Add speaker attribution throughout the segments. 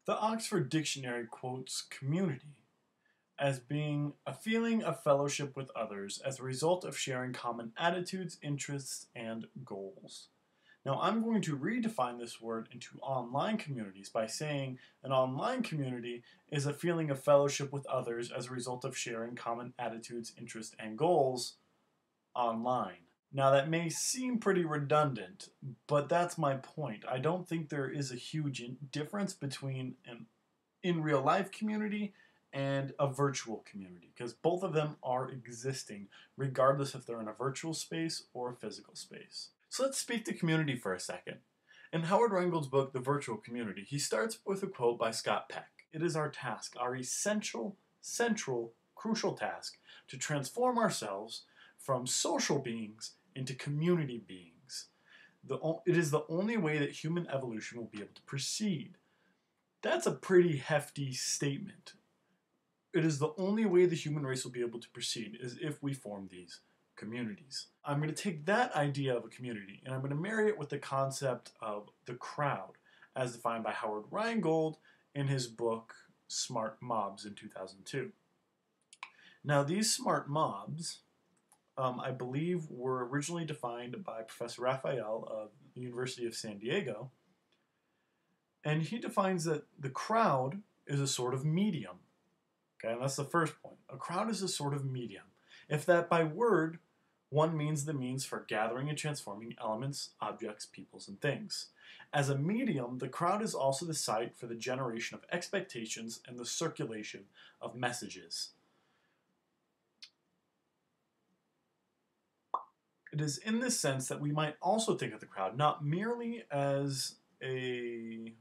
Speaker 1: The Oxford Dictionary quotes community as being a feeling of fellowship with others as a result of sharing common attitudes, interests, and goals. Now, I'm going to redefine this word into online communities by saying an online community is a feeling of fellowship with others as a result of sharing common attitudes, interests, and goals online. Now, that may seem pretty redundant, but that's my point. I don't think there is a huge difference between an in real life community and a virtual community because both of them are existing regardless if they're in a virtual space or a physical space. So let's speak to community for a second. In Howard Rheingold's book, The Virtual Community, he starts with a quote by Scott Peck. It is our task, our essential, central, crucial task, to transform ourselves from social beings into community beings. It is the only way that human evolution will be able to proceed. That's a pretty hefty statement. It is the only way the human race will be able to proceed is if we form these communities. I'm going to take that idea of a community and I'm going to marry it with the concept of the crowd as defined by Howard Rheingold in his book Smart Mobs in 2002. Now these smart mobs I believe were originally defined by Professor Raphael of the University of San Diego, and he defines that the crowd is a sort of medium. Okay, and that's the first point. A crowd is a sort of medium. If that by word, one means the means for gathering and transforming elements, objects, peoples, and things. As a medium, the crowd is also the site for the generation of expectations and the circulation of messages. It is in this sense that we might also think of the crowd not merely as a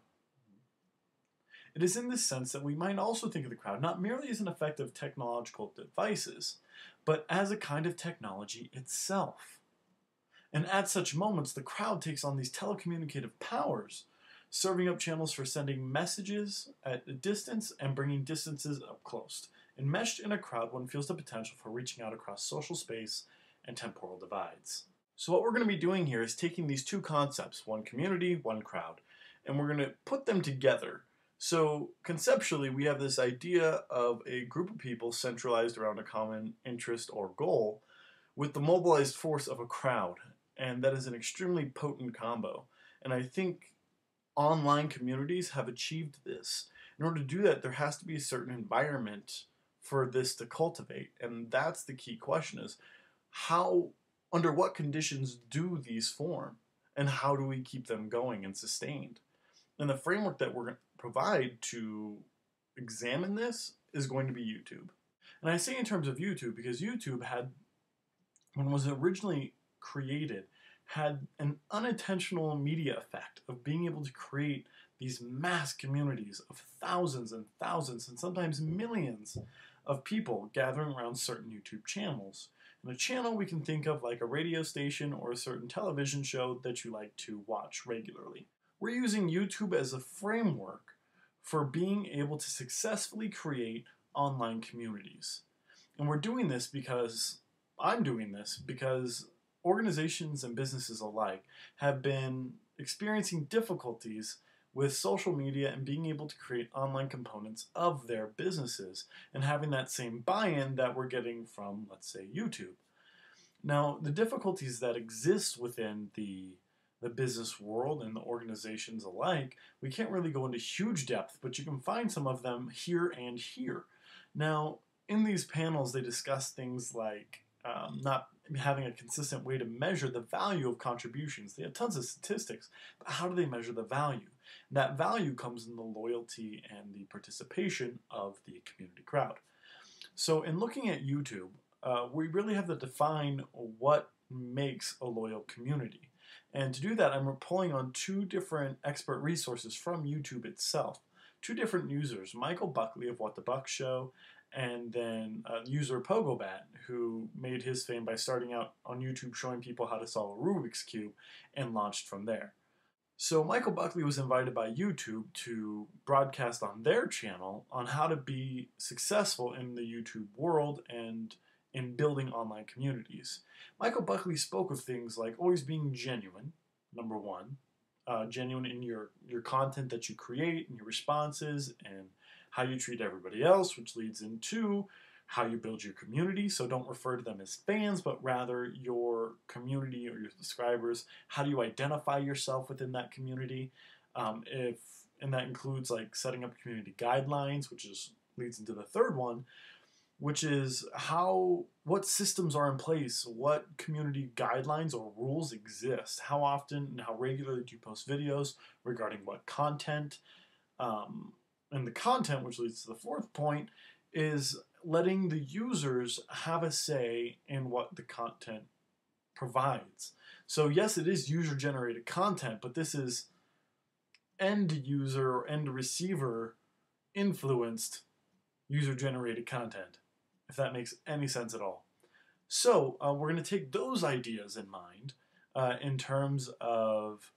Speaker 1: It is in this sense that we might also think of the crowd not merely as an effect of technological devices, but as a kind of technology itself. And at such moments, the crowd takes on these telecommunicative powers, serving up channels for sending messages at a distance and bringing distances up close. Enmeshed in a crowd, one feels the potential for reaching out across social space and temporal divides. So what we're going to be doing here is taking these two concepts, one community, one crowd, and we're going to put them together. So conceptually, we have this idea of a group of people centralized around a common interest or goal with the mobilized force of a crowd, and that is an extremely potent combo. And I think online communities have achieved this. In order to do that, there has to be a certain environment for this to cultivate, and that's the key question is, under what conditions do these form, and how do we keep them going and sustained? And the framework that we're going to provide to examine this is going to be YouTube. And I say in terms of YouTube because YouTube when it was originally created, had an unintentional media effect of being able to create these mass communities of thousands and thousands and sometimes millions of people gathering around certain YouTube channels. And a channel we can think of like a radio station or a certain television show that you like to watch regularly. We're using YouTube as a framework for being able to successfully create online communities. And we're doing this because, I'm doing this because organizations and businesses alike have been experiencing difficulties with social media and being able to create online components of their businesses and having that same buy-in that we're getting from, let's say, YouTube. Now, the difficulties that exist within the business world and the organizations alike, we can't really go into huge depth, but you can find some of them here and here. Now, in these panels, they discuss things like not having a consistent way to measure the value of contributions. They have tons of statistics, but how do they measure the value? And that value comes in the loyalty and the participation of the community crowd. So in looking at YouTube, we really have to define what makes a loyal community. And to do that, I'm pulling on two different expert resources from YouTube itself. Two different users, Michael Buckley of What the Buck Show, and then user Pogobat, who made his fame by starting out on YouTube showing people how to solve a Rubik's Cube and launched from there. So Michael Buckley was invited by YouTube to broadcast on their channel on how to be successful in the YouTube world and in building online communities. Michael Buckley spoke of things like always being genuine, number one, genuine in your content that you create and your responses and how you treat everybody else, which leads into how you build your community. So don't refer to them as fans, but rather your community or your subscribers. How do you identify yourself within that community? And that includes like setting up community guidelines, which leads into the third one, which is what systems are in place, what community guidelines or rules exist, how often and how regularly do you post videos regarding what content, and the content, which leads to the fourth point, is letting the users have a say in what the content provides. So yes, it is user-generated content, but this is end user or end receiver influenced user-generated content, if that makes any sense at all. So we're going to take those ideas in mind in terms of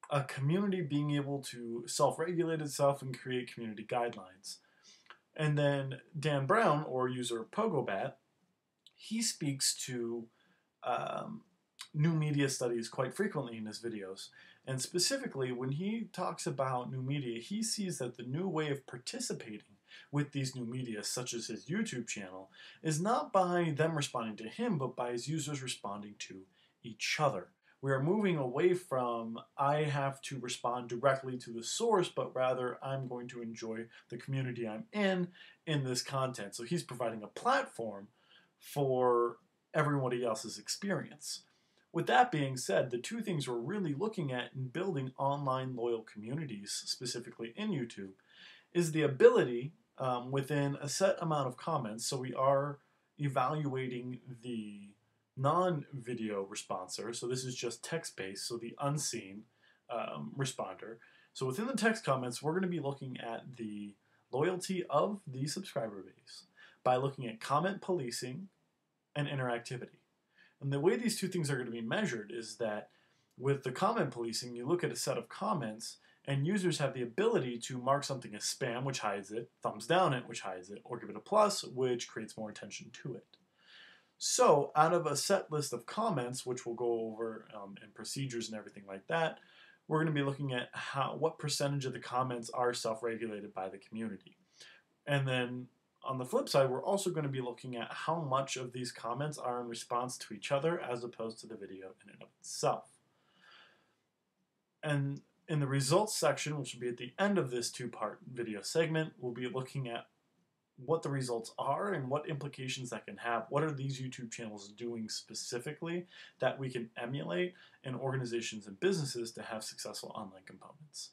Speaker 1: a community being able to self-regulate itself and create community guidelines. And then Dan Brown, or user Pogobat, he speaks to new media studies quite frequently in his videos. And specifically, when he talks about new media, he sees that the new way of participating with these new media, such as his YouTube channel, is not by them responding to him, but by his users responding to each other. We are moving away from I have to respond directly to the source, but rather I'm going to enjoy the community I'm in this content. So he's providing a platform for everybody else's experience. With that being said, the two things we're really looking at in building online loyal communities, specifically in YouTube, is the ability within a set amount of comments, so we are evaluating the non-video responder, so this is just text-based, so the unseen responder. So within the text comments, we're going to be looking at the loyalty of the subscriber base by looking at comment policing and interactivity. And the way these two things are going to be measured is that with the comment policing, you look at a set of comments and users have the ability to mark something as spam, which hides it, thumbs down it, which hides it, or give it a plus, which creates more attention to it. So out of a set list of comments, which we'll go over and procedures and everything like that, we're going to be looking at what percentage of the comments are self-regulated by the community. And then on the flip side, we're also going to be looking at how much of these comments are in response to each other as opposed to the video in and of itself. And in the results section, which will be at the end of this two-part video segment, we'll be looking at what the results are and what implications that can have. What are these YouTube channels doing specifically that we can emulate in organizations and businesses to have successful online components?